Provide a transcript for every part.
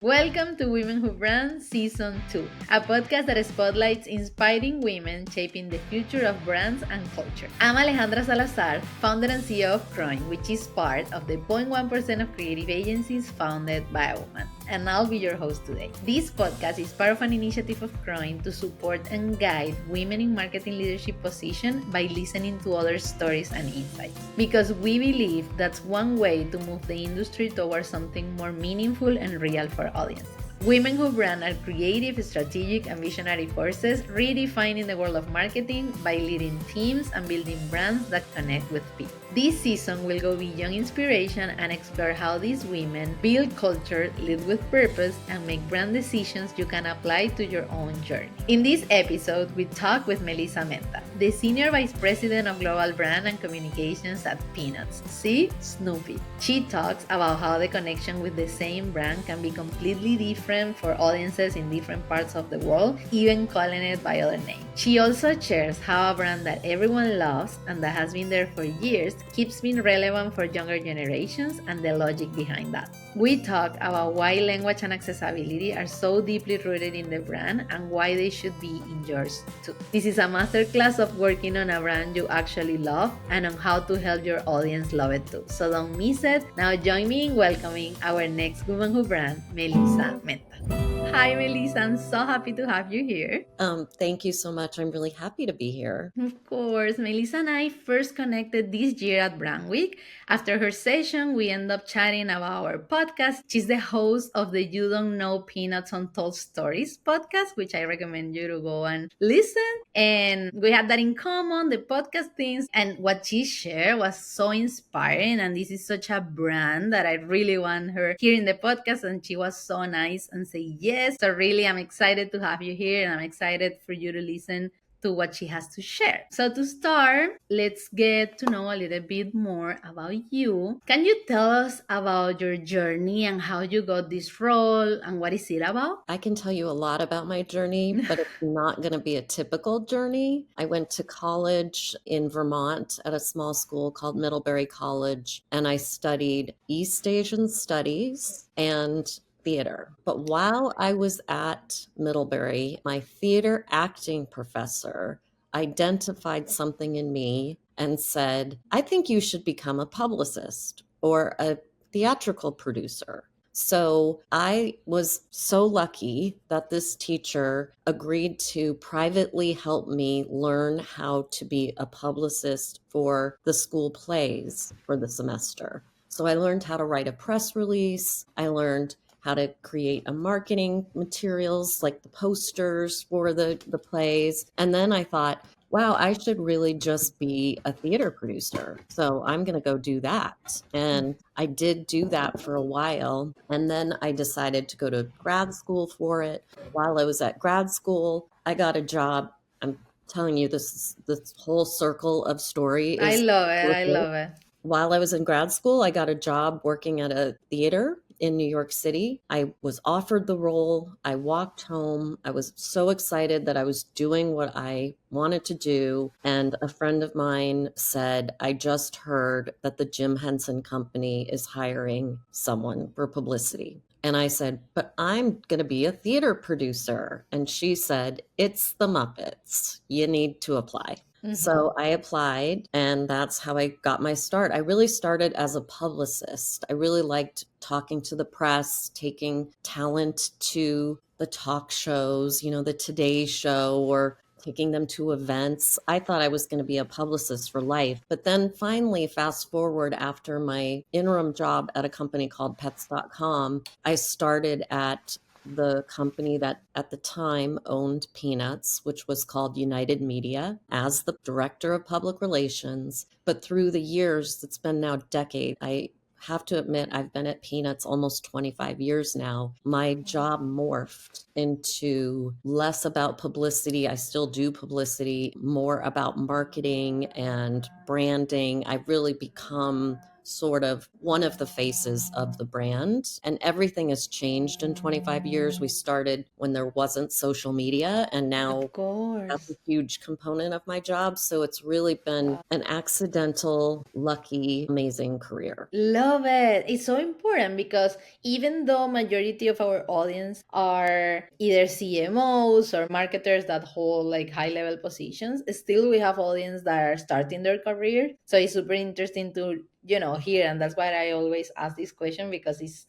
Welcome to Women Who Brand Season 2, a podcast that spotlights inspiring women shaping the future of brands and culture. I'm Alejandra Salazar, founder and CEO of CROING, which is part of the 0.1% of creative agencies founded by a woman. And I'll be your host today. This podcast is part of an initiative of CROING to support and guide women in marketing leadership positions by listening to other stories and insights. Because we believe that's one way to move the industry towards something more meaningful and real for audiences. Women Who Brand are creative, strategic, and visionary forces redefining the world of marketing by leading teams and building brands that connect with people. This season will go beyond inspiration and explore how these women build culture, lead with purpose, and make brand decisions you can apply to your own journey. In this episode, we talk with Melissa Menta, the Senior Vice President of Global Brand and Communications at Peanuts, see Snoopy. She talks about how the connection with the same brand can be completely different for audiences in different parts of the world, even calling it by other names. She also shares how a brand that everyone loves and that has been there for years keeps being relevant for younger generations and the logic behind that. We talk about why language and accessibility are so deeply rooted in the brand and why they should be in yours too. This is a masterclass of working on a brand you actually love and on how to help your audience love it too. So don't miss it. Now join me in welcoming our next Woman Who Brand, Melissa Menta. Hi, Melissa. I'm so happy to have you here. Thank you so much. I'm really happy to be here. Of course, Melissa and I first connected this year at Brand Week. After her session, we ended up chatting about our podcast. She's the host of the You Don't Know Peanuts Untold Stories podcast, which I recommend you to go and listen. And we had that in common, the podcast things. And what she shared was so inspiring. And this is such a brand that I really want her here in the podcast. And she was so nice and say yes. So really, I'm excited to have you here. And I'm excited for you to listen to what she has to share. So to start, let's get to know a little bit more about you. Can you tell us about your journey and how you got this role and what is it about? I can tell you a lot about my journey, but it's not going to be a typical journey. I went to college in Vermont at a small school called Middlebury College, and I studied East Asian Studies and theater. But while I was at Middlebury, my theater acting professor identified something in me and said, I think you should become a publicist or a theatrical producer. So I was so lucky that this teacher agreed to privately help me learn how to be a publicist for the school plays for the semester. So I learned how to write a press release. I learned how to create a marketing materials like the posters for the plays. And then I thought, wow, I should really just be a theater producer. So I'm going to go do that. And I did do that for a while. And then I decided to go to grad school for it. While I was at grad school, I got a job. I'm telling you, this whole circle of story I is love it. I love it. while I was in grad school, I got a job working at a theater in New York City. I was offered the role. I walked home. I was so excited that I was doing what I wanted to do. And a friend of mine said, I just heard that the Jim Henson Company is hiring someone for publicity. And I said, but I'm going to be a theater producer. And she said, it's the Muppets. You need to apply. Mm-hmm. So I applied, and that's how I got my start. I really started as a publicist. I really liked talking to the press, taking talent to the talk shows, the Today Show, or taking them to events. I thought I was going to be a publicist for life. But then finally, fast forward after my interim job at a company called pets.com, I started at the company that at the time owned Peanuts, which was called United Media, as the director of public relations. But through the years, it's been now decades, I have to admit, I've been at Peanuts almost 25 years now. My job morphed into less about publicity. I still do publicity, more about marketing and branding. I've really become sort of one of the faces of the brand. And everything has changed in 25 years. We started when there wasn't social media, and now Of that's a course. huge component of my job. So it's really been an accidental, lucky, amazing career. Love it. It's so important because even though majority of our audience are either CMOs or marketers that hold like high level positions, still we have audience that are starting their career. So it's super interesting to, hear. And that's why I always ask this question, because it's,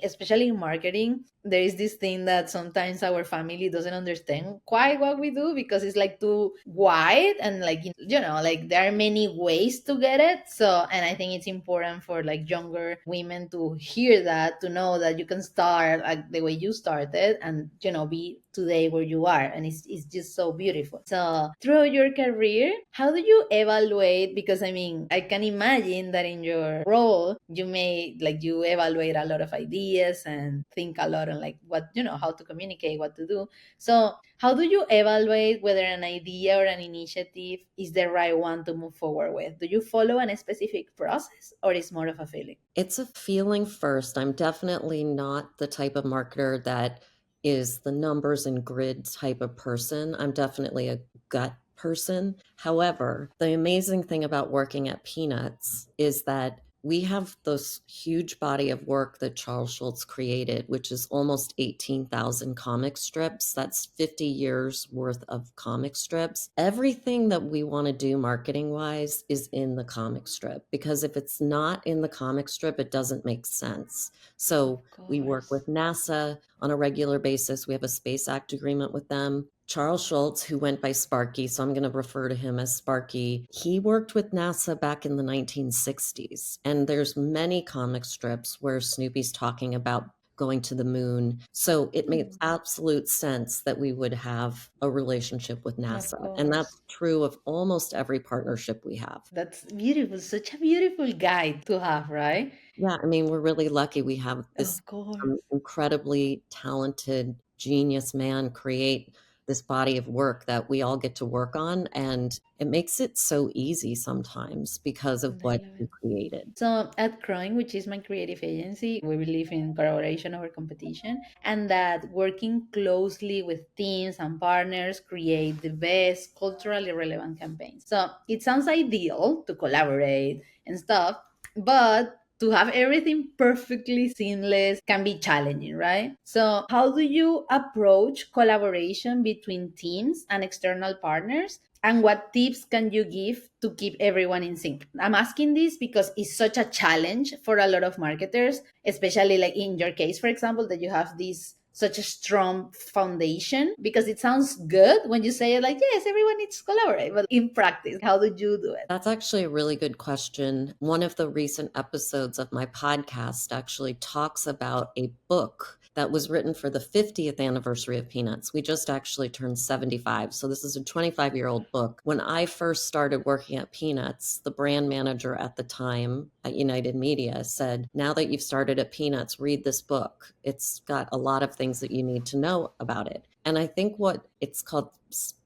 especially in marketing, there is this thing that sometimes our family doesn't understand quite what we do, because it's like too wide, and like, like there are many ways to get it. So, and I think it's important for like younger women to hear that, to know that you can start like the way you started, and be today where you are. And it's just so beautiful. So through your career, how do you evaluate? Because I mean, I can imagine that in your role you may like, you evaluate a lot of ideas and think a lot on like what, how to communicate, what to do. So how do you evaluate whether an idea or an initiative is the right one to move forward with? Do you follow a specific process, or is more of a feeling? It's a feeling first. I'm definitely not the type of marketer that is the numbers and grid type of person. I'm definitely a gut person. However, the amazing thing about working at Peanuts is that we have this huge body of work that Charles Schulz created, which is almost 18,000 comic strips. That's 50 years worth of comic strips. Everything that we want to do marketing wise is in the comic strip, because if it's not in the comic strip, it doesn't make sense. So Of we work course. with NASA on a regular basis. We have a Space Act agreement with them. Charles Schulz, who went by Sparky, so I'm going to refer to him as Sparky, he worked with NASA back in the 1960s. And there's many comic strips where Snoopy's talking about going to the moon. So it makes absolute sense that we would have a relationship with Of NASA. And course. that's true of almost every partnership we have. That's beautiful. Such a beautiful guide to have, right? Yeah, I mean, we're really lucky we have this Of course. incredibly talented genius man create this body of work that we all get to work on, and it makes it so easy sometimes because of I what love he it. created. So at CROING, which is my creative agency, we believe in collaboration over competition, and that working closely with teams and partners create the best culturally relevant campaigns. So it sounds ideal to collaborate and stuff, but to have everything perfectly seamless can be challenging, right? So how do you approach collaboration between teams and external partners? And what tips can you give to keep everyone in sync? I'm asking this because it's such a challenge for a lot of marketers, especially like in your case, for example, that you have this such a strong foundation, because it sounds good when you say it like, yes, everyone needs to collaborate, but in practice, how did you do it? That's actually a really good question. One of the recent episodes of my podcast actually talks about a book that was written for the 50th anniversary of Peanuts. We just actually turned 75. So this is a 25-year-old book. When I first started working at Peanuts, the brand manager at the time at United Media said, now that you've started at Peanuts, read this book. It's got a lot of things that you need to know about it. And I think what it's called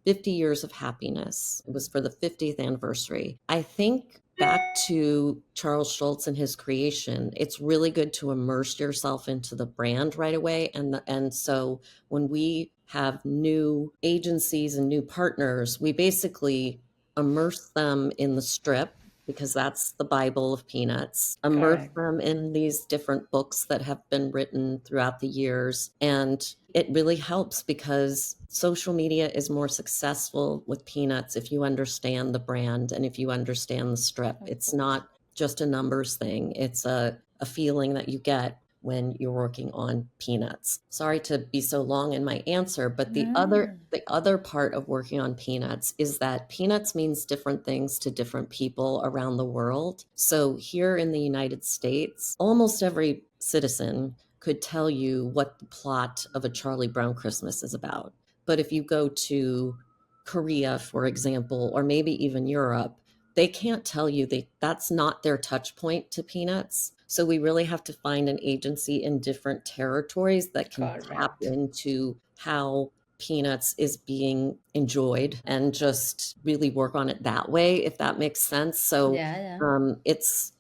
50 Years of Happiness. It was for the 50th anniversary. I think back to Charles Schulz and his creation, it's really good to immerse yourself into the brand right away. And so when we have new agencies and new partners, we basically immerse them in the strip, because that's the Bible of Peanuts, immerse Correct. them in these different books that have been written throughout the years. And it really helps because social media is more successful with Peanuts if you understand the brand and if you understand the strip. Of It's course. not just a numbers thing, it's a feeling that you get when you're working on Peanuts. Sorry to be so long in my answer, but No. the other part of working on Peanuts is that Peanuts means different things to different people around the world. So here in the United States, almost every citizen could tell you what the plot of a Charlie Brown Christmas is about. But if you go to Korea, for example, or maybe even Europe, they can't tell you that's not their touch point to Peanuts. So we really have to find an agency in different territories that can tap Correct. into how Peanuts is being enjoyed and just really work on it that way, if that makes sense. So Yeah, yeah. it's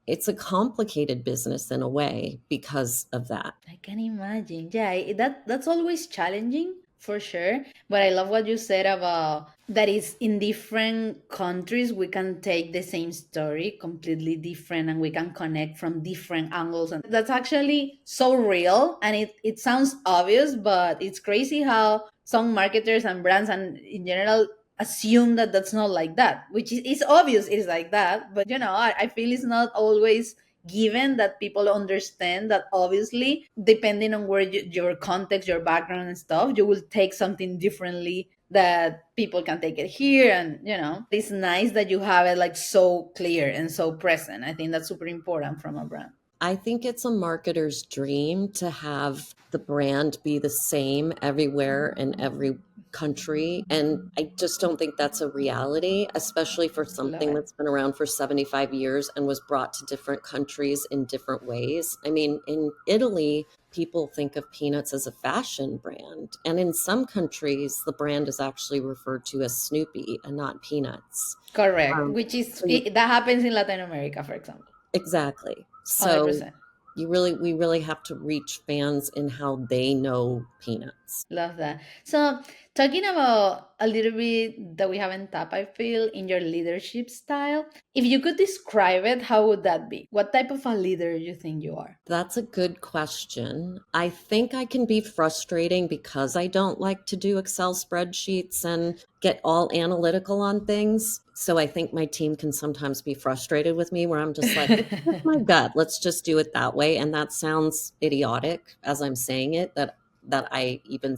it's a complicated business in a way because of that. I can imagine. Yeah, that's always challenging for sure. But I love what you said about that is in different countries we can take the same story completely different and we can connect from different angles, and that's actually so real, and it sounds obvious, but it's crazy how some marketers and brands and in general assume that that's not like that, which is it's obvious it's like that, but I feel it's not always given that people understand that obviously depending on where your context, your background and stuff, you will take something differently that people can take it here, and it's nice that you have it like so clear and so present. I think that's super important from a brand. I think it's a marketer's dream to have the brand be the same everywhere in every country. And I just don't think that's a reality, especially for Love something it. that's been around for 75 years and was brought to different countries in different ways. I mean, in Italy, people think of peanuts as a fashion brand. And in some countries, the brand is actually referred to as Snoopy and not peanuts. Correct, Um, which is so you, that happens in Latin America, for example. exactly. So 100%. we really have to reach fans in how they know peanuts. Love that. So, talking about a little bit that we haven't tapped, I feel, in your leadership style, if you could describe it, how would that be? What type of a leader you think you are? That's a good question. I think I can be frustrating because I don't like to do Excel spreadsheets and get all analytical on things. So I think my team can sometimes be frustrated with me where I'm just like, it's just my gut. Let's just do it that way. And that sounds idiotic as I'm saying it, that I even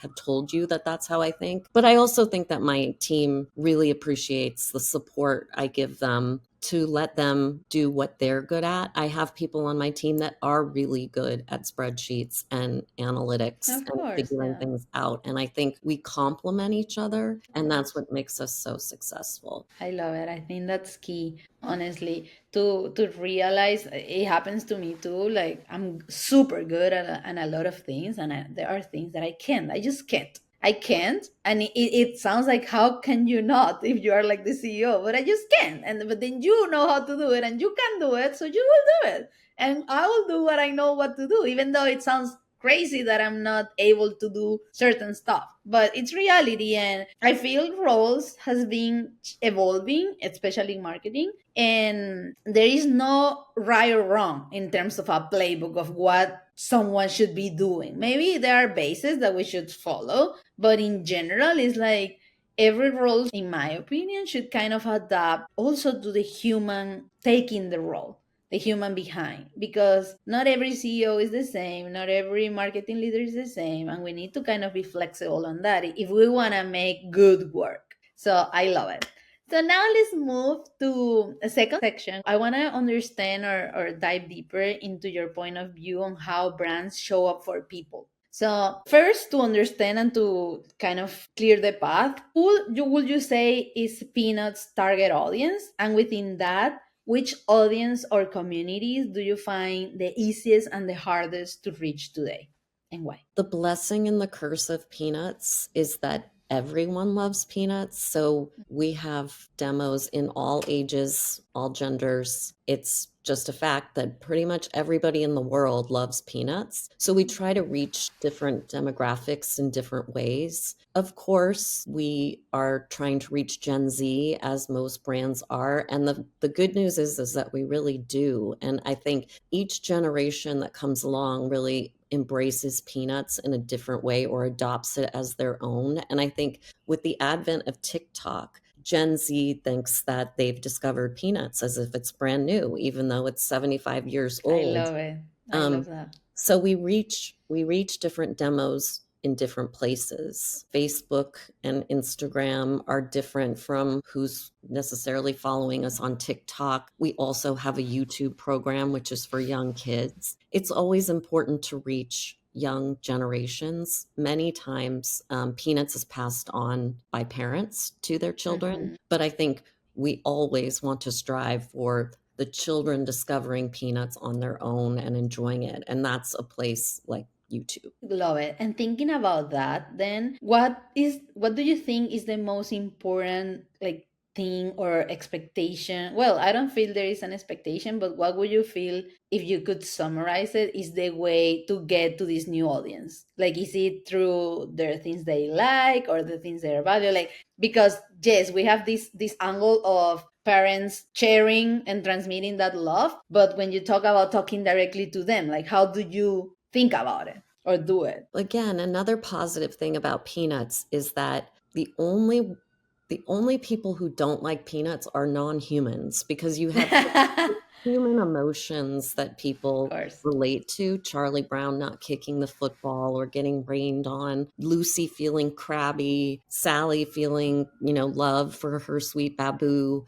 have told you that that's how I think. But I also think that my team really appreciates the support I give them to let them do what they're good at. I have people on my team that are really good at spreadsheets and analytics Of and course, figuring yeah. things out. And I think we complement each other, Of and that's course. what makes us so successful. I love it. I think that's key, honestly, to realize it happens to me too. Like I'm super good at a lot of things, and there are things that I can't. I just can't. I can't, and it sounds like how can you not if you are like the CEO? But I just can't, and but then you know how to do it, and you can do it, so you will do it, and I will do what I know what to do, even though it sounds crazy that I'm not able to do certain stuff. But it's reality, and I feel roles has been evolving, especially in marketing, and there is no right or wrong in terms of a playbook of what someone should be doing. Maybe there are bases that we should follow, but in general, it's like every role, in my opinion, should kind of adapt also to the human taking the role, the human behind, because not every CEO is the same, not every marketing leader is the same, and we need to kind of be flexible on that if we want to make good work. So I love it. So now let's move to a second section. I want to understand or dive deeper into your point of view on how brands show up for people. So first, to understand and to kind of clear the path, who would you say is Peanuts' target audience? And within that, which audience or communities do you find the easiest and the hardest to reach today, and why? The blessing and the curse of peanuts is that everyone loves peanuts. So we have demos in all ages, all genders. It's just a fact that pretty much everybody in the world loves peanuts. So we try to reach different demographics in different ways. Of course, we are trying to reach Gen Z, as most brands are. And the good news is that we really do. And I think each generation that comes along really embraces peanuts in a different way or adopts it as their own. And I think with the advent of TikTok, Gen Z thinks that they've discovered peanuts as if it's brand new, even though it's 75 years I old. love it. I love Um, that. so we reach different demos in different places. Facebook and Instagram are different from who's necessarily following us on TikTok. We also have a YouTube program, which is for young kids. It's always important to reach young generations. Many times, Peanuts is passed on by parents to their children, Mhm. but I think we always want to strive for the children discovering peanuts on their own and enjoying it. And that's a place like YouTube. Love it. And thinking about that, then what do you think is the most important like thing or expectation? Well, I don't feel there is an expectation, but what would you feel if you could summarize it is the way to get to this new audience? Like, is it through their things they like or the things they value? Like, because yes, we have this angle of parents sharing and transmitting that love, but when you talk about talking directly to them, like, how do you think about it or do it? Again, another positive thing about peanuts is that the only people who don't like peanuts are non-humans, because you have Of human emotions that people course. relate to. Charlie Brown not kicking the football or getting rained on, Lucy feeling crabby, Sally feeling, love for her sweet babu.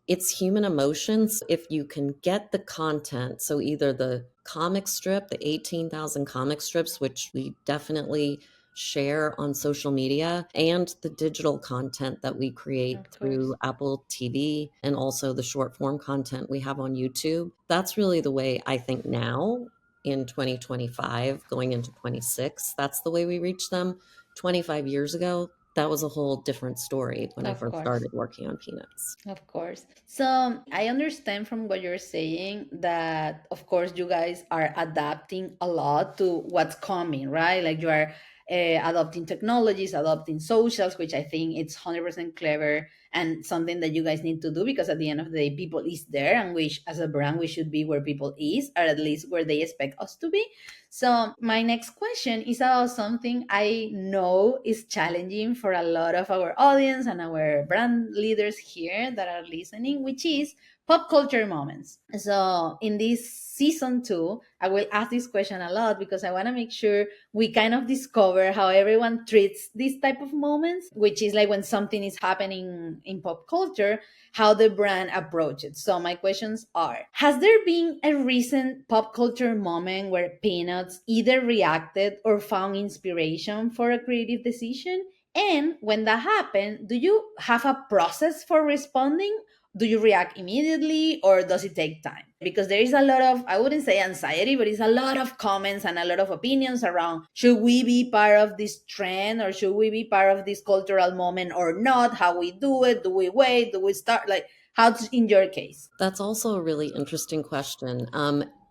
It's human emotions. If you can get the content, so either the comic strip, the 18,000 comic strips, which we definitely share on social media, and the digital content that we create Of through course. Apple TV, and also the short form content we have on YouTube. That's really the way I think now in 2025, going into 26, that's the way we reach them. 25 years ago, that was a whole different story when I Of first course. started working on Peanuts. Of course. So I understand from what you're saying that, of course, you guys are adapting a lot to what's coming, right? Like you are adopting technologies, adopting socials, which I think it's 100% clever and something that you guys need to do, because at the end of the day, people is there, and we, as a brand, we should be where people is, or at least where they expect us to be. So my next question is about something I know is challenging for a lot of our audience and our brand leaders here that are listening, which is pop culture moments. So in this season 2, I will ask this question a lot because I want to make sure we kind of discover how everyone treats these type of moments, which is like when something is happening in pop culture, how the brand approaches. So my questions are: has there been a recent pop culture moment where Peanuts either reacted or found inspiration for a creative decision? And when that happened, do you have a process for responding? Do you react immediately or does it take time? Because there is a lot of, I wouldn't say anxiety, but it's a lot of comments and a lot of opinions around, should we be part of this trend or should we be part of this cultural moment or not? How we do it? Do we wait? Do we start? Like, how's in your case? That's also a really interesting question.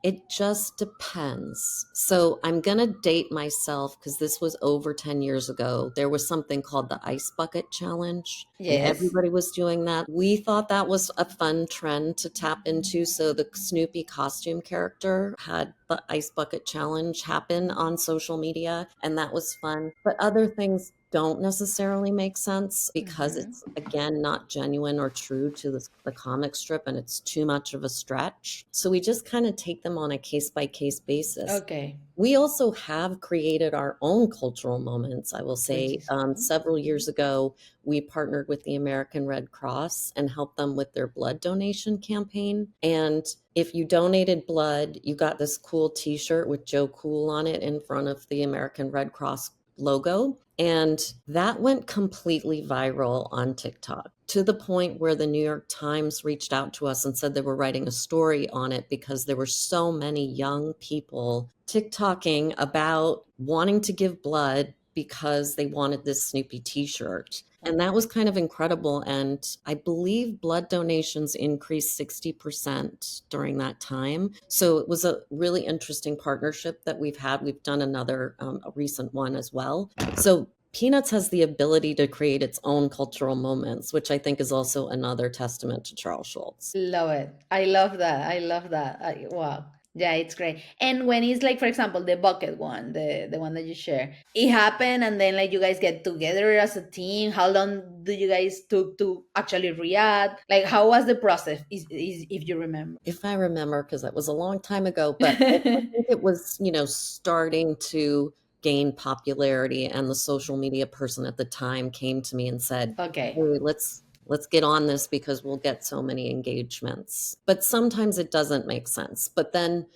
It just depends. So I'm going to date myself because this was over 10 years ago. There was something called the Ice Bucket Challenge, and Yes. everybody was doing that. We thought that was a fun trend to tap into. So the Snoopy costume character had the Ice Bucket Challenge happen on social media, and that was fun. But other things don't necessarily make sense because Mhm. it's, again, not genuine or true to the comic strip, and it's too much of a stretch. So we just kind of take them on a case by case basis. Okay. We also have created our own cultural moments. I will Which say, is fun. several years ago, we partnered with the American Red Cross and helped them with their blood donation campaign. And if you donated blood, you got this cool t shirt with Joe Cool on it in front of the American Red Cross logo. And that went completely viral on TikTok, to the point where the New York Times reached out to us and said they were writing a story on it because there were so many young people TikToking about wanting to give blood because they wanted this Snoopy t-shirt. And that was kind of incredible. And I believe blood donations increased 60% during that time. So it was a really interesting partnership that we've had. We've done another, a recent one as well. So Peanuts has the ability to create its own cultural moments, which I think is also another testament to Charles Schultz. Love it. I love that. I love that. Wow. Yeah, it's great. And when it's like, for example, the bucket one, the one that you share, it happened, and then like you guys get together as a team. How long do you guys took to actually react? Like, how was the process? Is if you remember? If I remember, because that was a long time ago, but I think it was, starting to gain popularity, and the social media person at the time came to me and said, Okay. "Hey, let's get on this because we'll get so many engagements." But sometimes it doesn't make sense. But then,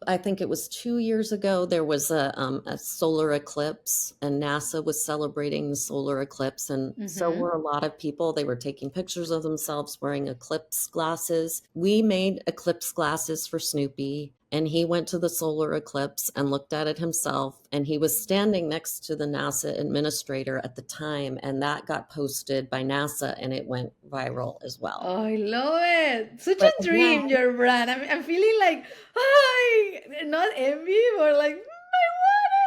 I think it was 2 years ago, there was a solar eclipse, and NASA was celebrating the solar eclipse. And so Mm-hmm. were a lot of people. They were taking pictures of themselves wearing eclipse glasses. We made eclipse glasses for Snoopy. and he went to the solar eclipse and looked at it himself, and he was standing next to the NASA administrator at the time, and that got posted by NASA and it went viral as well. Oh, I love it. Such But a again, dream, your brand. I'm feeling like, hi, not envy, but like,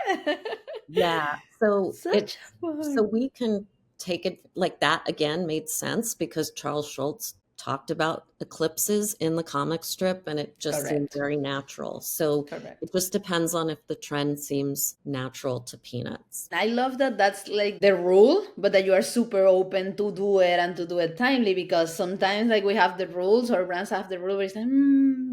I want it. yeah, so Such it's so fun. we can take it like that. Again, made sense because Charles Schultz talked about eclipses in the comic strip and it just seemed Correct. very natural. So it Correct. just depends on if the trend seems natural to Peanuts. I love that that's like the rule, but that you are super open to do it and to do it timely, because sometimes like we have the rules or brands have the rule where it's like,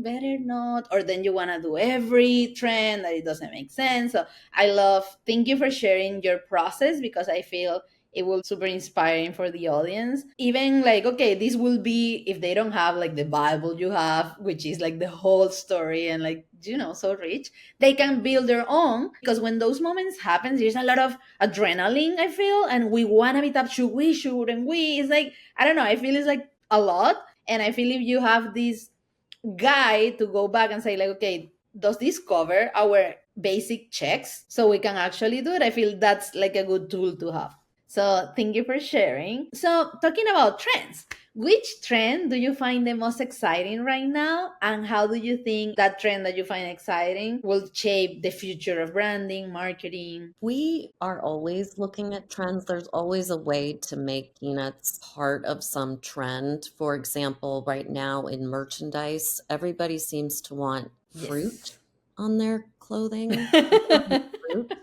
better not, or then you want to do every trend that it doesn't make sense. So I love, thank you for sharing your process, because I feel it will super inspiring for the audience. Even like, okay, this will be if they don't have like the Bible you have, which is like the whole story and like, so rich, they can build their own, because when those moments happen, there's a lot of adrenaline, I feel, and we want to meet up. Should we, shouldn't we? It's like, I don't know, I feel it's like a lot. And I feel if you have this guide to go back and say like, okay, does this cover our basic checks so we can actually do it, I feel that's like a good tool to have. So thank you for sharing. So talking about trends, which trend do you find the most exciting right now, and how do you think that trend that you find exciting will shape the future of branding, marketing? We are always looking at trends. There's always a way to make peanuts part of some trend. For example, right now in merchandise, everybody seems to want fruit Yes. on their clothing. Fruit.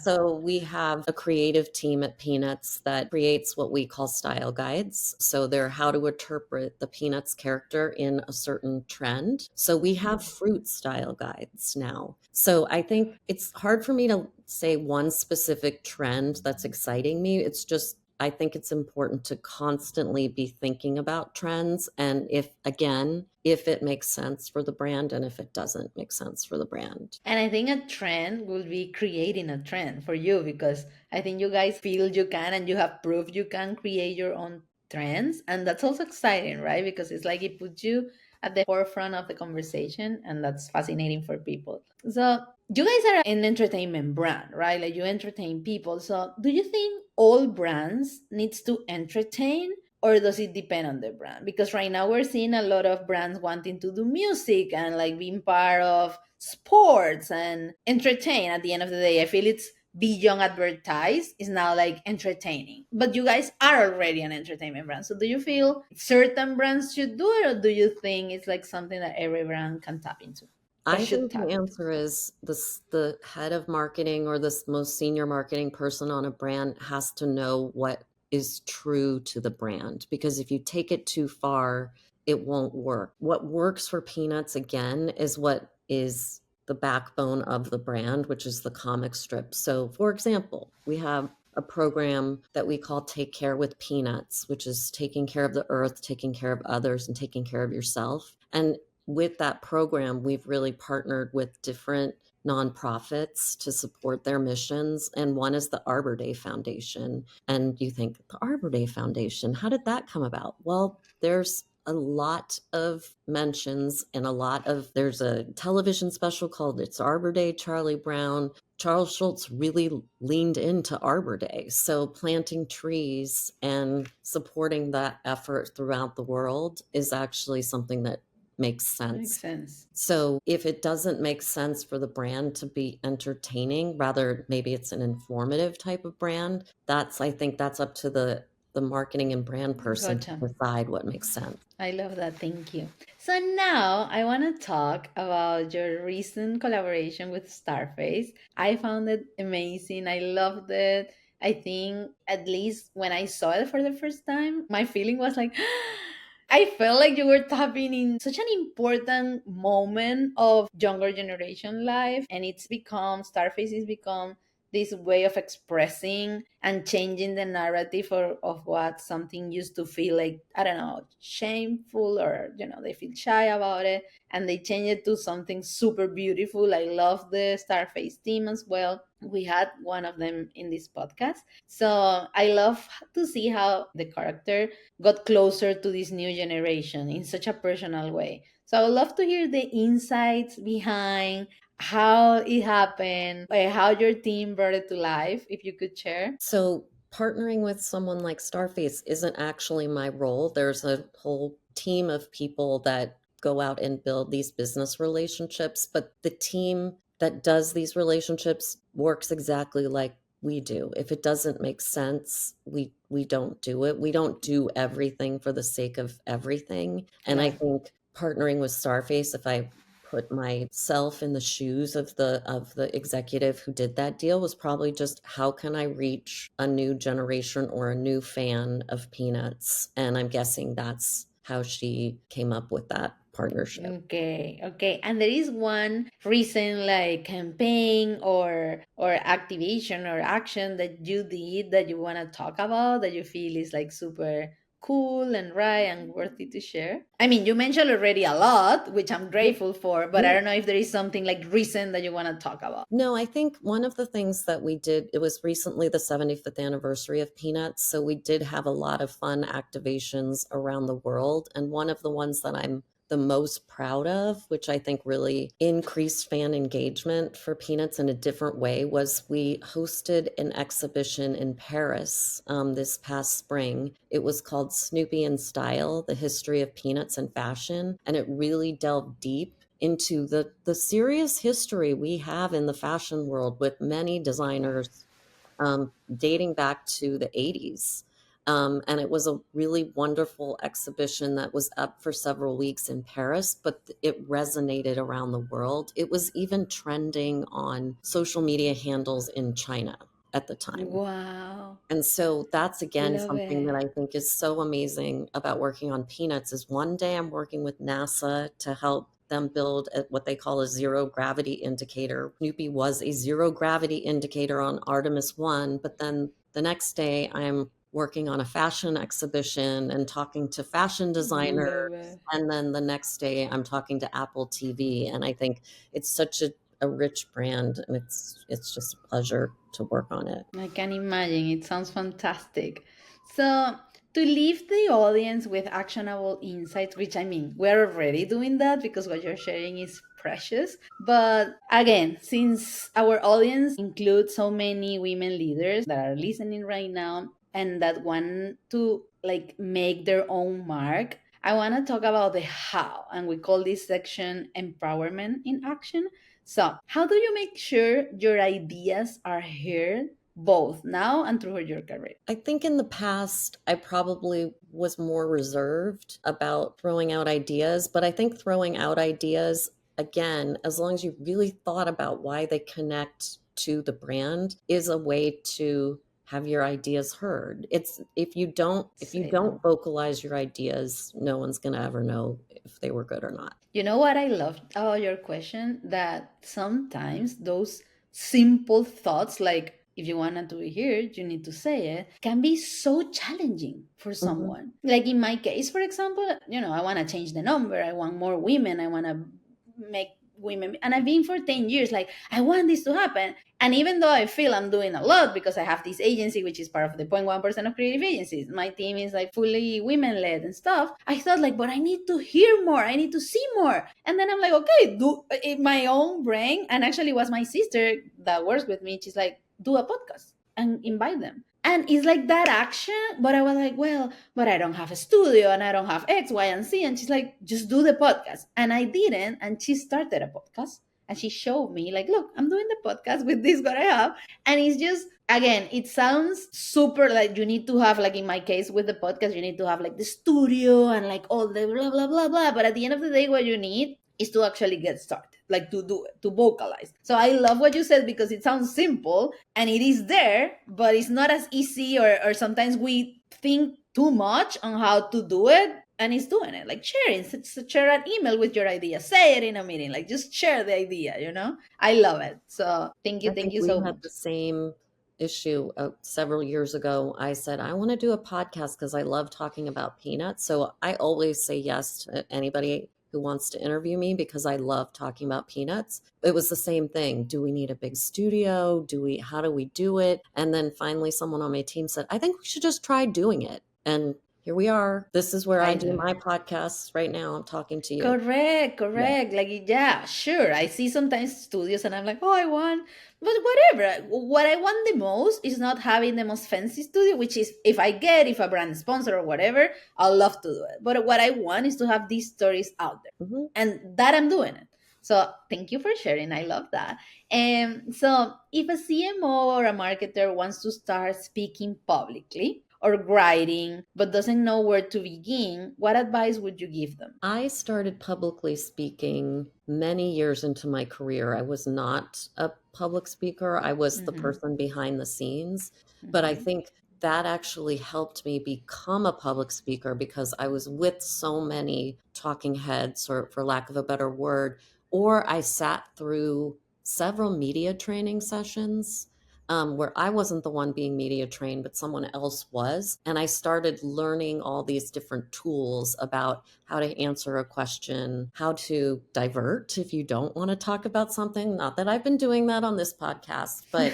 So we have a creative team at Peanuts that creates what we call style guides. So they're how to interpret the Peanuts character in a certain trend. So we have fruit style guides now. So I think it's hard for me to say one specific trend that's exciting me. It's just I think it's important to constantly be thinking about trends. And if it makes sense for the brand and if it doesn't make sense for the brand. And I think a trend will be creating a trend for you, because I think you guys feel you can, and you have proved you can create your own trends. And that's also exciting, right? Because it's like it puts you at the forefront of the conversation, and that's fascinating for people. So you guys are an entertainment brand, right? Like you entertain people. So do you think all brands needs to entertain, or does it depend on the brand? Because right now we're seeing a lot of brands wanting to do music and like being part of sports and entertain. At the end of the day, I feel it's beyond advertise, is now like entertaining, but you guys are already an entertainment brand. So do you feel certain brands should do it, or do you think it's like something that every brand can tap into or I should think the tap into? answer is the head of marketing or this most senior marketing person on a brand has to know what is true to the brand, because if you take it too far, it won't work. What works for Peanuts again is what is the backbone of the brand, which is the comic strip. So, for example, we have a program that we call Take Care with Peanuts, which is taking care of the earth, taking care of others, and taking care of yourself. And with that program, we've really partnered with different nonprofits to support their missions. And one is the Arbor Day Foundation. And you think, the Arbor Day Foundation, how did that come about? Well, there's a lot of mentions and there's a television special called It's Arbor Day, Charlie Brown. Charles Schultz really leaned into Arbor Day. So planting trees and supporting that effort throughout the world is actually something that makes Makes sense. sense. So if it doesn't make sense for the brand to be entertaining, rather maybe it's an informative type of brand, I think that's up to the marketing and brand person to Gotcha. decide what makes sense. I love that. Thank you. So now I want to talk about your recent collaboration with Starface. I found it amazing. I loved it. I think, at least when I saw it for the first time, my feeling was like, I felt like you were tapping in such an important moment of younger generation life. And Starface has become this way of expressing and changing the narrative of what something used to feel like, I don't know, shameful, or they feel shy about it, and they change it to something super beautiful. I love the Starface team as well. We had one of them in this podcast, so I love to see how the character got closer to this new generation in such a personal way. So I would love to hear the insights behind how it happened, how your team brought it to life, if you could share. So partnering with someone like Starface isn't actually my role. There's a whole team of people that go out and build these business relationships, but the team that does these relationships works exactly like we do. If it doesn't make sense, we don't do it. We don't do everything for the sake of everything. And I Claro. think partnering with Starface, if I put myself in the shoes of the executive who did that deal, was probably just how can I reach a new generation or a new fan of Peanuts? And I'm guessing that's how she came up with that partnership. Okay, okay. And there is one recent like campaign or activation or action that you did that you want to talk about that you feel is like super cool and right and worthy to share? I mean, you mentioned already a lot, which I'm grateful for, but I Yeah. don't know if there is something like recent that you want to talk about. No, I think one of the things that we did, it was recently the 75th anniversary of Peanuts. So we did have a lot of fun activations around the world. And one of the ones that I'm the most proud of, which I think really increased fan engagement for Peanuts in a different way, was we hosted an exhibition in Paris this past spring. It was called Snoopy in Style, The History of Peanuts and Fashion. And it really delved deep into the serious history we have in the fashion world with many designers dating back to the 80s. And it was a really wonderful exhibition that was up for several weeks in Paris, but it resonated around the world. It was even trending on social media handles in China at the time. Wow. And so that's again Love something that it. I think is so amazing about working on Peanuts is one day I'm working with NASA to help them build what they call a zero gravity indicator. Snoopy was a zero gravity indicator on Artemis 1, but then the next day I'm working on a fashion exhibition and talking to fashion designers. Love it. And then the next day I'm talking to Apple TV. And I think it's such a rich brand and it's just a pleasure to work on it. I can imagine. It sounds fantastic. So, to leave the audience with actionable insights, which I mean, we're already doing that because what you're sharing is precious. But again, since our audience includes so many women leaders that are listening right now and that want to like make their own mark, I want to talk about the how. And we call this section empowerment in action. So, how do you make sure your ideas are heard both now and through your career? I think in the past, I probably was more reserved about throwing out ideas, but I think throwing out ideas, again, as long as you really thought about why they connect to the brand, is a way to have your ideas heard. It's if you Say don't vocalize your ideas, no one's going to ever know if they were good or not. You know what I love about your question? That sometimes those simple thoughts, like if you want to do it here, you need to say it, can be so challenging for Mhm. someone. Like in my case, for example, I want to change the number. I want more women. I want to make women. And I've been for 10 years, like, I want this to happen. And even though I feel I'm doing a lot because I have this agency, which is part of the 0.1% of creative agencies, my team is like fully women led and stuff. I thought, like, but I need to hear more. I need to see more. And then I'm like, okay, do in my own brain. And actually, it was my sister that works with me. She's like, do a podcast and invite them. And it's like that action. But I was like, well, but I don't have a studio and I don't have X, Y, and Z. And she's like, just do the podcast. And I didn't. And she started a podcast and she showed me, like, look, I'm doing the podcast with this, what I have. And it's just, again, it sounds super like you need to have, like in my case with the podcast, you need to have like the studio and like all the blah, blah, blah, blah. But at the end of the day, what you need is to actually get started, like to do it, to vocalize. So I love what you said because it sounds simple and it is there, but it's not as easy, or sometimes we think too much on how to do it, and it's doing it, like sharing. Share an email with your idea, say it in a meeting, like just share the idea. I love it. So I thank think you we so had much. the same issue several years ago. I said, I want to do a podcast because I love talking about peanuts. So I always say yes to anybody who wants to interview me because I love talking about peanuts. It was the same thing. Do we need a big studio? How do we do it? And then finally someone on my team said, I think we should just try doing it. And here we are. This is where I I do love my it. podcasts right now. I'm talking to you. Correct, Yeah. correct. Like, yeah, sure. I see sometimes studios and I'm like, oh, I want, but whatever. What I want the most is not having the most fancy studio, which is if a brand sponsor or whatever, I'll love to do it. But what I want is to have these stories out there. Mhm. And that I'm doing it. So thank you for sharing. I love that. And so if a CMO or a marketer wants to start speaking publicly or writing but doesn't know where to begin, what advice would you give them? I started publicly speaking many years into my career. I was not a public speaker, I was the Mm-hmm. person behind the scenes. But I Mm-hmm. think that actually helped me become a public speaker because I was with so many talking heads, or for lack of a better word, or I sat through several media training sessions where I wasn't the one being media trained, but someone else was. And I started learning all these different tools about how to answer a question, how to divert if you don't want to talk about something. Not that I've been doing that on this podcast, but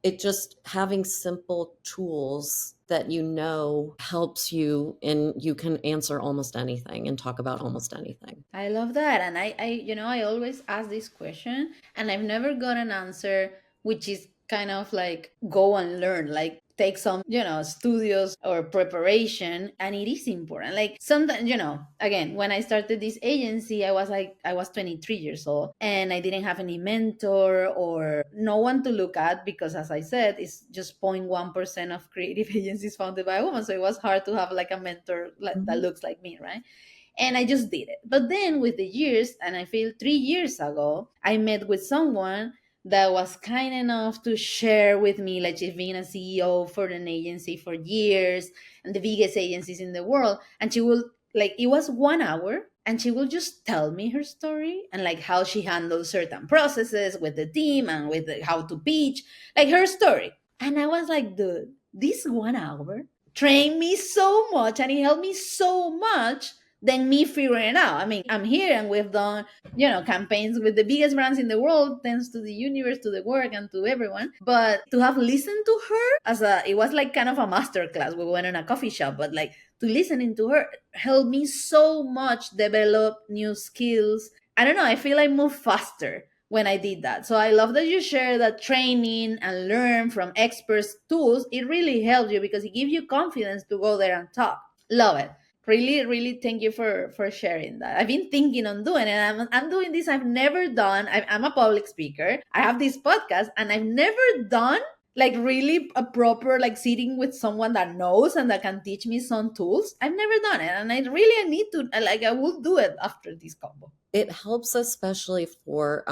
it just having simple tools that helps you, and you can answer almost anything and talk about almost anything. I love that. And I always ask this question and I've never got an answer, which is kind of like go and learn, like take some, studios or preparation. And it is important. Like sometimes, again, when I started this agency, I was 23 years old and I didn't have any mentor or no one to look at because, as I said, it's just 0.1% of creative agencies founded by a woman. So it was hard to have like a mentor that Mhm. looks like me, right? And I just did it. But then with the years, and I feel 3 years ago, I met with someone that was kind enough to share with me, like she's been a CEO for an agency for years and the biggest agencies in the world. And she will, like, it was 1 hour and she will just tell me her story and like how she handles certain processes with the team and with how to pitch, like her story. And I was like, dude, this 1 hour trained me so much and it helped me so much than me figuring it out. I mean, I'm here and we've done, campaigns with the biggest brands in the world, thanks to the universe, to the work, and to everyone. But to have listened to her it was like kind of a master class. We went in a coffee shop, but like to listening to her helped me so much develop new skills. I don't know, I feel I moved faster when I did that. So I love that you share that training and learn from experts tools. It really helps you because it gives you confidence to go there and talk. Love it. Really, really thank you for sharing that. I've been thinking on doing it. I'm doing this. I've never done. I'm a public speaker. I have this podcast, and I've never done like really a proper like sitting with someone that knows and that can teach me some tools. I've never done it, and I need to. Like I will do it after this combo. It helps especially for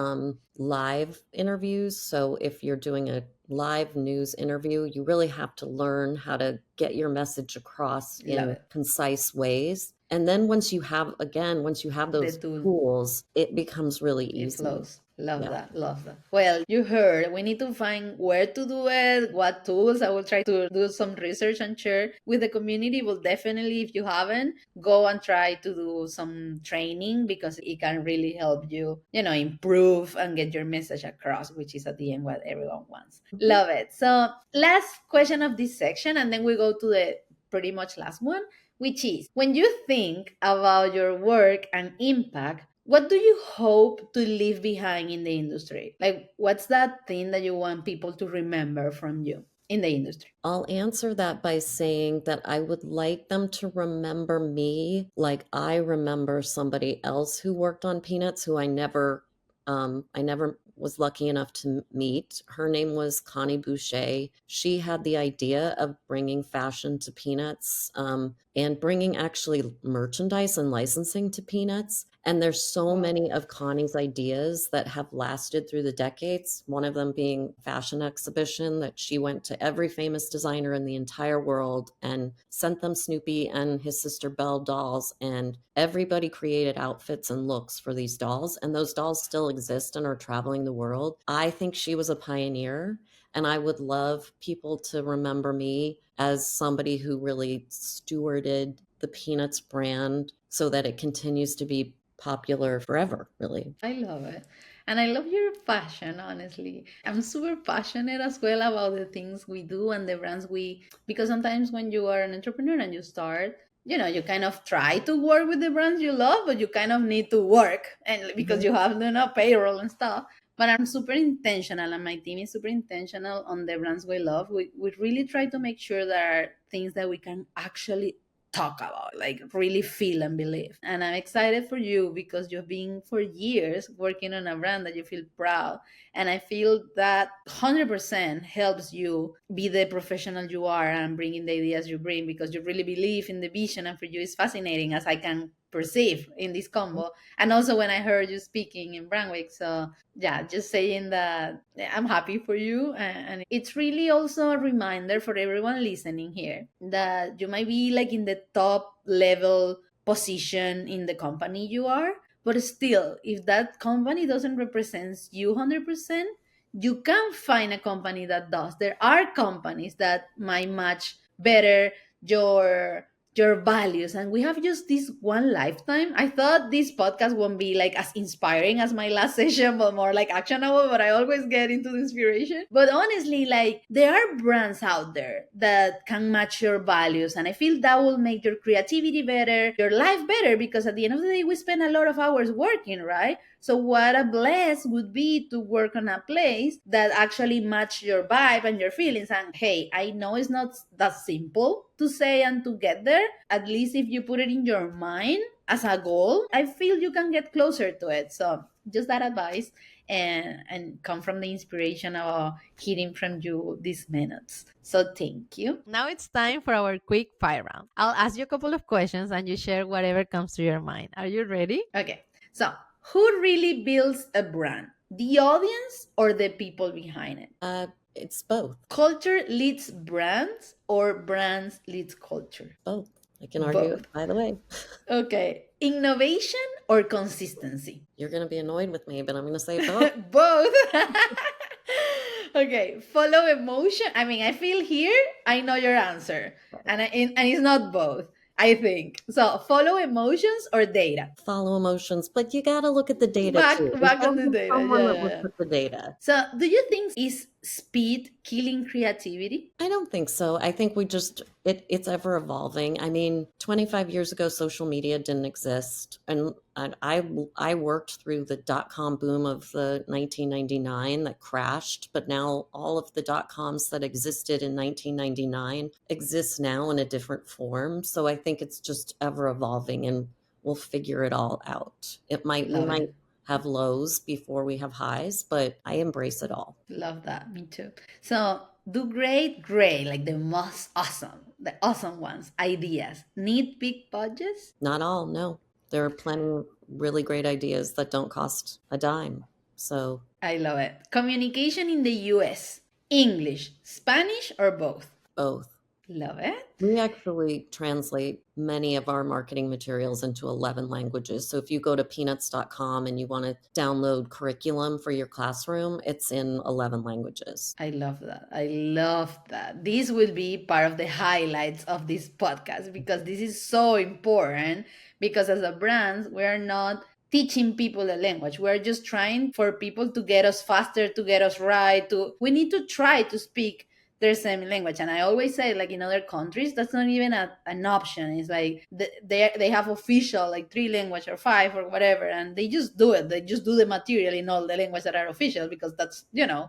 live interviews. So if you're doing a live news interview, you really have to learn how to get your message across Love in it. concise ways. And then once you have The those tool. tools, it becomes really It easy. flows. Love Yeah. that. Love that. Well, you heard. We need to find where to do it, what tools. I will try to do some research and share with the community. But definitely, if you haven't, go and try to do some training because it can really help you, improve and get your message across, which is at the end what everyone wants. Mhm. Love it. So, last question of this section, and then we go to the pretty much last one, which is when you think about your work and impact, what do you hope to leave behind in the industry? Like, what's that thing that you want people to remember from you in the industry? I'll answer that by saying that I would like them to remember me like I remember somebody else who worked on Peanuts who I never was lucky enough to meet. Her name was Connie Boucher. She had the idea of bringing fashion to Peanuts, and bringing actually merchandise and licensing to Peanuts. And there's so Wow. many of Connie's ideas that have lasted through the decades. One of them being fashion exhibition that she went to every famous designer in the entire world and sent them Snoopy and his sister Belle dolls, and everybody created outfits and looks for these dolls, and those dolls still exist and are traveling the world. I think she was a pioneer, and I would love people to remember me as somebody who really stewarded the Peanuts brand so that it continues to be popular forever, really. I love it. And I love your passion, honestly. I'm super passionate as well about the things we do and the brands because sometimes when you are an entrepreneur and you start, you kind of try to work with the brands you love, but you kind of need to work and because Mhm. you have, payroll and stuff. But I'm super intentional and my team is super intentional on the brands we love. We really try to make sure there are things that we can actually talk about, like really feel and believe. And I'm excited for you because you've been for years working on a brand that you feel proud. And I feel that 100% helps you be the professional you are and bringing the ideas you bring because you really believe in the vision. And for you, it's fascinating as I can perceive in this combo. And also when I heard you speaking in Brandwick. So yeah, just saying that I'm happy for you. And it's really also a reminder for everyone listening here that you might be like in the top level position in the company you are, but still, if that company doesn't represent you 100%, you can find a company that does. There are companies that might match better your your values, and we have just this one lifetime. I thought this podcast won't be like as inspiring as my last session, but more like actionable, but I always get into the inspiration. But honestly, like there are brands out there that can match your values, and I feel that will make your creativity better, your life better, because at the end of the day we spend a lot of hours working, right? So what a bless would be to work on a place that actually match your vibe and your feelings. And hey, I know it's not that simple to say and to get there. At least if you put it in your mind as a goal, I feel you can get closer to it. So just that advice and come from the inspiration of hearing from you these minutes. So thank you. Now it's time for our quick fire round. I'll ask you a couple of questions and you share whatever comes to your mind. Are you ready? Okay. So, who really builds a brand? The audience or the people behind it? It's both. Culture leads brands or brands leads culture? Both. I can argue Both. it either way. Okay. Innovation or consistency? You're going to be annoyed with me, but I'm going to say both. Both. Okay. Follow emotion. I mean, I feel here I know your answer. And it's not both, I think. So, follow emotions or data? Follow emotions, but you got to look at the data too. Back There's on the always data. someone Yeah, that yeah, looks yeah. at the data. So, do you think is speed killing creativity? I don't think so. I think it's ever evolving. I mean, 25 years ago, social media didn't exist. And I worked through the dot-com boom of the 1999 that crashed, but now all of the dot-coms that existed in 1999 exist now in a different form. So I think it's just ever evolving and we'll figure it all out. We Love might it. have lows before we have highs, but I embrace it all. Love that. Me too. So, do great, like the most awesome, the awesome ones, ideas. Need big budgets? Not all, no. There are plenty of really great ideas that don't cost a dime. So I love it. Communication in the US, English, Spanish, or both? both. Love it. We actually translate many of our marketing materials into 11 languages. So if you go to peanuts.com and you want to download curriculum for your classroom, it's in 11 languages. I love that. I love that. This will be part of the highlights of this podcast because this is so important. Because as a brand, we're not teaching people the language. We're just trying for people to get us faster, to get us right. We need to try to speak their same language. And I always say, like in other countries, that's not even an option. It's like they have official like 3 language or 5 or whatever, and they just do it. They just do the material in all the languages that are official because that's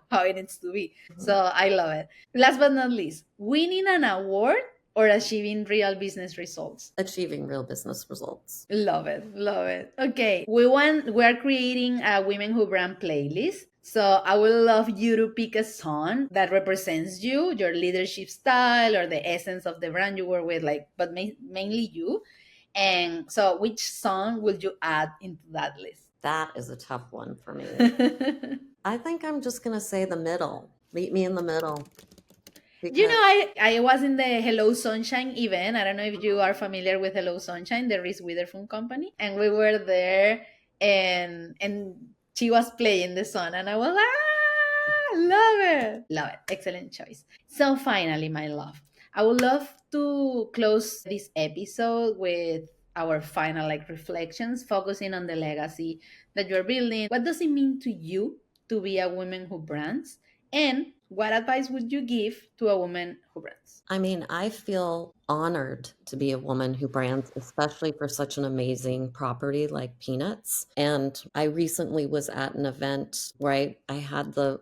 how it needs to be. So I love it. Last but not least, winning an award or achieving real business results? Achieving real business results. Love it. Love it. Okay. We're creating a Women Who Brand playlist. So I would love you to pick a song that represents you, your leadership style, or the essence of the brand you were with, like, but mainly you. And so, which song would you add into that list? That is a tough one for me. I think I'm just going to say the middle. Meet me in the middle. I was in the Hello Sunshine event. I don't know if you are familiar with Hello Sunshine, the Reese Witherspoon company. And we were there and she was playing the song and I was love it. Love it. Excellent choice. So finally, my love, I would love to close this episode with our final reflections, focusing on the legacy that you're building. What does it mean to you to be a woman who brands? And what advice would you give to a woman who brands? I mean, I feel honored to be a woman who brands, especially for such an amazing property like Peanuts. And I recently was at an event where I had the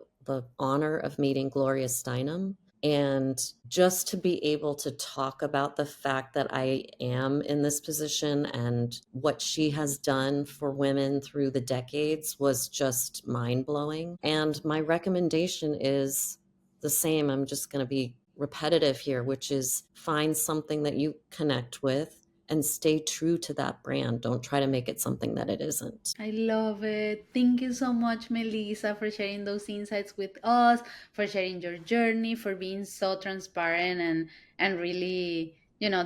honor of meeting Gloria Steinem. And just to be able to talk about the fact that I am in this position and what she has done for women through the decades was just mind blowing. And my recommendation is the same. I'm just going to be repetitive here, which is find something that you connect with and stay true to that brand. Don't try to make it something that it isn't. I love it. Thank you so much, Melissa, for sharing those insights with us, for sharing your journey, for being so transparent and really,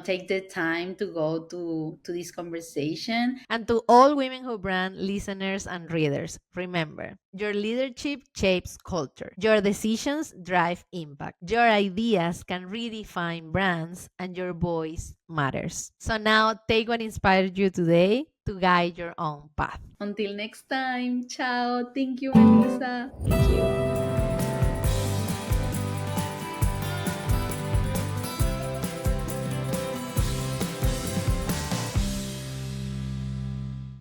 take the time to go to this conversation. And to all Women Who Brand listeners and readers, remember, your leadership shapes culture. Your decisions drive impact. Your ideas can redefine brands, and your voice matters. So now take what inspired you today to guide your own path. Until next time, ciao. Thank you, Melissa. Thank you.